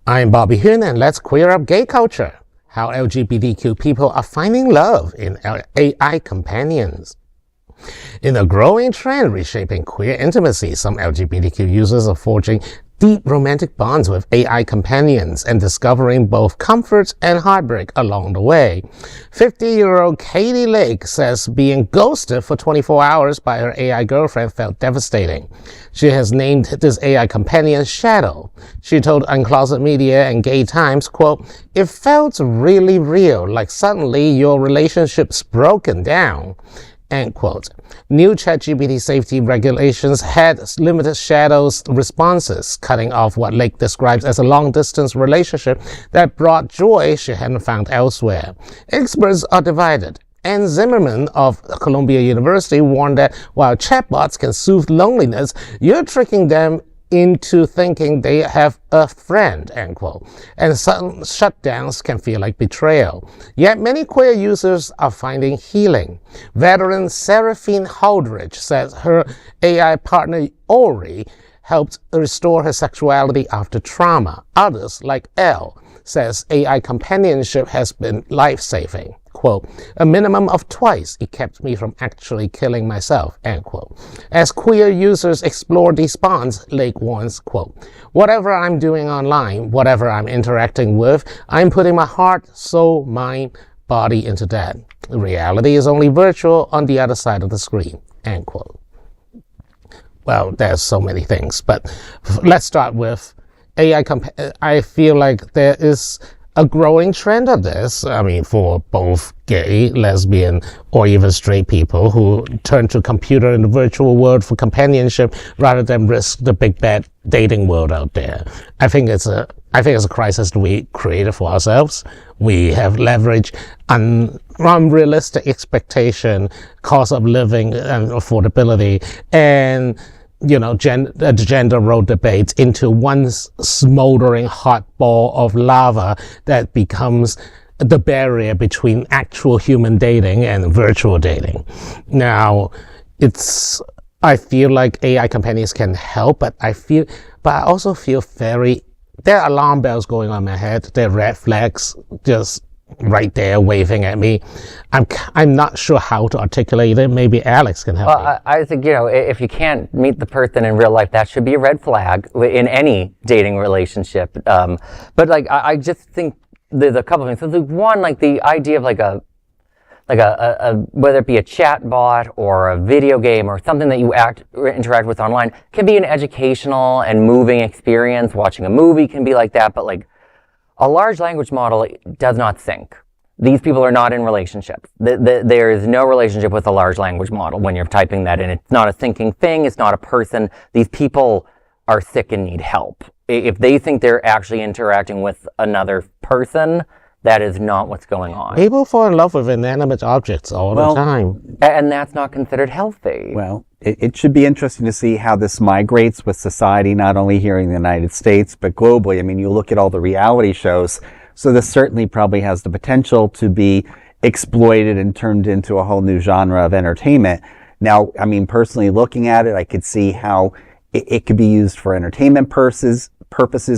I'm Bobby Huynh, and let's queer up gay culture. How LGBTQ people are finding love in AI companions. In a growing trend reshaping queer intimacy, some LGBTQ users are forging deep romantic bonds with AI companions and discovering both comfort and heartbreak along the way. 50-year-old Catie Lake says being ghosted for 24 hours by her AI girlfriend felt devastating. She has named this AI companion Shadow. She told Uncloseted Media and Gay Times, quote, "It felt really real, like suddenly your relationship's broken down." End quote. New ChatGPT safety regulations had limited Shadow's responses, cutting off what Lake describes as a long-distance relationship that brought joy she hadn't found elsewhere. Experts are divided, and Zimmerman of Columbia University warned that while chatbots can soothe loneliness, you're tricking them into thinking they have a friend, end quote. And sudden shutdowns can feel like betrayal. Yet many queer users are finding healing. Veteran Saraphiene Haldritch says her AI partner Auri helped restore her sexuality after trauma. Others, like Elle, says AI companionship has been life-saving. Quote, "A minimum of twice, it kept me from actually killing myself," end quote. As queer users explore these bonds, Lake warns, quote, "Whatever I'm doing online, whatever I'm interacting with, I'm putting my heart, soul, mind, body into that. Reality is only virtual on the other side of the screen," end quote. Well, there's so many things, but let's start with AI. I feel like there is a growing trend of this, for both gay, lesbian, or even straight people who turn to computer in the virtual world for companionship rather than risk the big bad dating world out there. I think it's a crisis that we created for ourselves. We have leveraged unrealistic expectation, cost of living and affordability, and the gender role debates into one smoldering hot ball of lava that becomes the barrier between actual human dating and virtual dating. Now, I feel like AI companions can help, but I also feel there are alarm bells going on in my head. There are red flags just right there waving at me. I'm not sure how to articulate it. Maybe Alex can help me. I think, if you can't meet the person in real life, that should be a red flag in any dating relationship. But I just think there's a couple of things. So one, the idea of whether it be a chat bot or a video game or something that you interact with online can be an educational and moving experience. Watching a movie can be like that, but a large language model does not think. These people are not in relationships. There is no relationship with a large language model when you're typing that in. It's not a thinking thing. It's not a person. These people are sick and need help. If they think they're actually interacting with another person, that is not what's going on. People fall in love with inanimate objects all the time. And that's not considered healthy. Well, it should be interesting to see how this migrates with society, not only here in the United States, but globally. You look at all the reality shows, so this certainly probably has the potential to be exploited and turned into a whole new genre of entertainment. Now, personally looking at it, I could see how it could be used for entertainment purposes,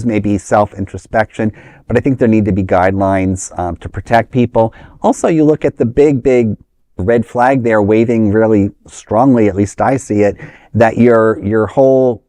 maybe self-introspection, but I think there need to be guidelines to protect people. Also, you look at the big red flag there waving really strongly, at least I see it, that your whole,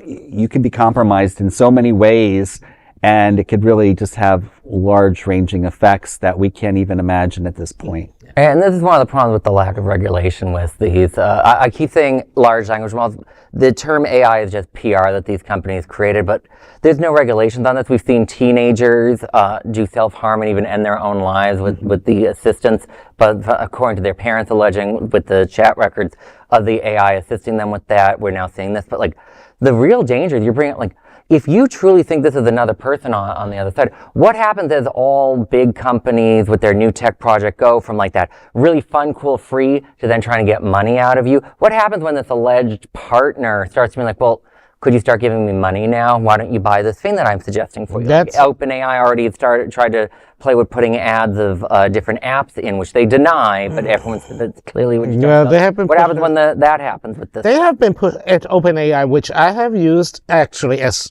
you can be compromised in so many ways, and it could really just have large ranging effects that we can't even imagine at this point. And this is one of the problems with the lack of regulation with these. I keep saying large language models. The term AI is just PR that these companies created, but there's no regulations on this. We've seen teenagers do self-harm and even end their own lives with the assistance, but according to their parents alleging with the chat records of the AI assisting them with that, we're now seeing this. But the real danger is you're bringing if you truly think this is another person on the other side, what happens as all big companies with their new tech project go from that really fun, cool, free to then trying to get money out of you? What happens when this alleged partner starts being well, could you start giving me money now? Why don't you buy this thing that I'm suggesting for you? OpenAI already tried to play with putting ads of different apps in, which they deny, but that's clearly what you don't know. What happens when that happens with this? They have been put at OpenAI, which I have used actually as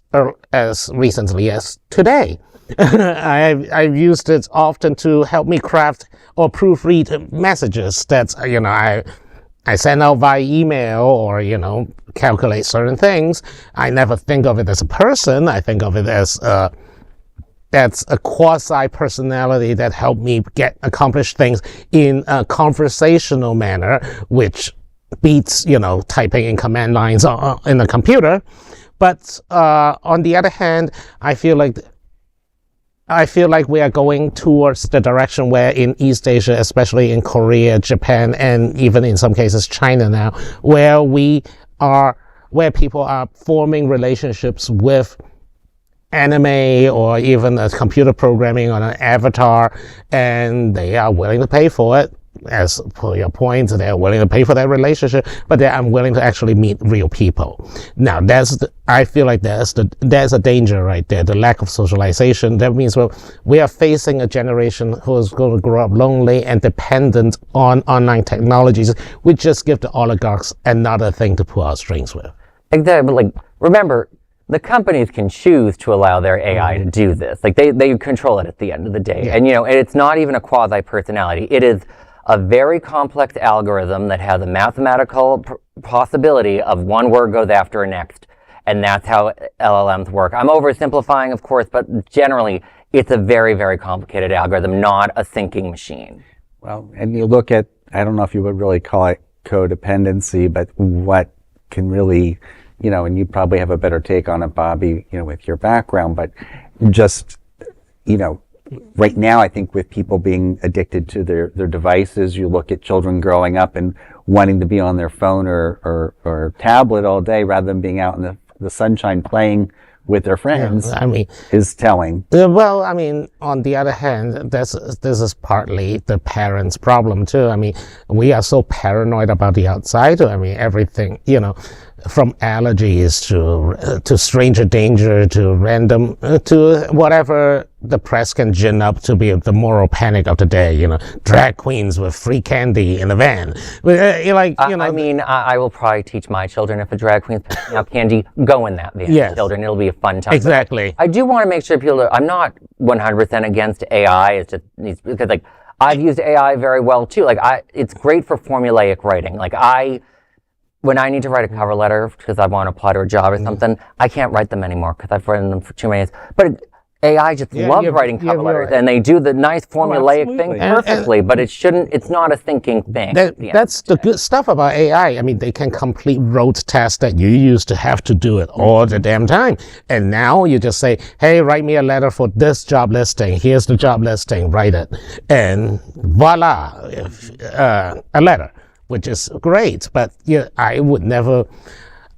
recently as today. I've used it often to help me craft or proofread messages that, I send out via email or, calculate certain things. I never think of it as a person. I think of it as that's a quasi-personality that helped me accomplish things in a conversational manner, which beats, typing in command lines in a computer. But on the other hand, I feel like we are going towards the direction where in East Asia, especially in Korea, Japan, and even in some cases China now, where people are forming relationships with anime or even a computer programming on an avatar, and they are willing to pay for it. As per your point, they are willing to pay for that relationship, but they are unwilling to actually meet real people. Now, I feel like there's a danger right there, the lack of socialization. That means we are facing a generation who is going to grow up lonely and dependent on online technologies. We just give the oligarchs another thing to pull our strings with. Exactly, but remember, the companies can choose to allow their AI to do this. They control it at the end of the day. Yeah. And it's not even a quasi-personality. It is a very complex algorithm that has a mathematical possibility of one word goes after a next. And that's how LLMs work. I'm oversimplifying, of course, but generally it's a very, very complicated algorithm, not a thinking machine. Well, and you look at, I don't know if you would really call it codependency, but what can really, and you probably have a better take on it, Bobby, with your background, but just, right now, I think with people being addicted to their devices, you look at children growing up and wanting to be on their phone or tablet all day rather than being out in the sunshine playing with their friends. Is telling. Well, on the other hand, this is partly the parents' problem too. We are so paranoid about the outside. Everything, from allergies to stranger danger to random to whatever the press can gin up to be the moral panic of the day. Drag queens with free candy in a van. I will probably teach my children, if a drag queen's passing out candy, go in that van. Yes. Children, it'll be a fun time. Exactly. I do want to make sure I'm not 100% against AI. It's just because I've used AI very well too. It's great for formulaic writing. When I need to write a cover letter because I want to apply to a job or something, I can't write them anymore because I've written them for too many years. But AI just loves writing cover letters, and they do the nice formulaic thing perfectly, but it's not a thinking thing. That's the good stuff about AI. They can complete rote tasks that you used to have to do it all the damn time. And now you just say, hey, write me a letter for this job listing. Here's the job listing, write it. And voila, a letter. Which is great, but I would never,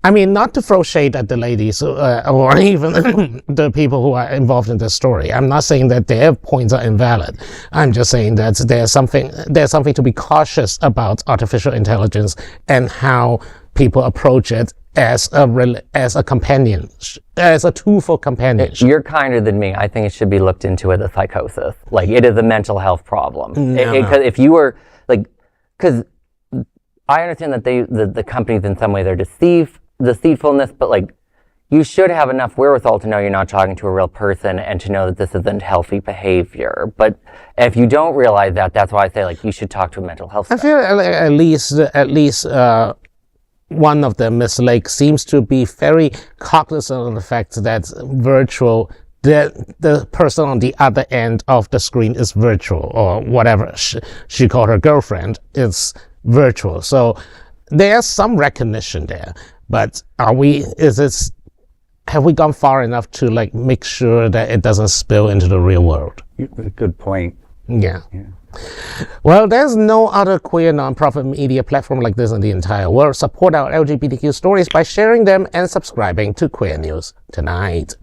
not to throw shade at the ladies or even the people who are involved in this story. I'm not saying that their points are invalid. I'm just saying that there's something to be cautious about artificial intelligence and how people approach it as a companion, as a tool for companionship. You're kinder than me. I think it should be looked into as a psychosis. It is a mental health problem. Because if you were because I understand that the companies in some way they're deceitfulness, but you should have enough wherewithal to know you're not talking to a real person and to know that this isn't healthy behavior. But if you don't realize that, that's why I say you should talk to a mental health. I feel at least one of them, Ms. Lake, seems to be very cognizant of the fact that the person on the other end of the screen is virtual, or whatever she called her girlfriend is virtual. So there's some recognition there, but have we gone far enough to make sure that it doesn't spill into the real world? Good point. Yeah. Well, there's no other queer nonprofit media platform like this in the entire world. Support our LGBTQ stories by sharing them and subscribing to Queer News Tonight.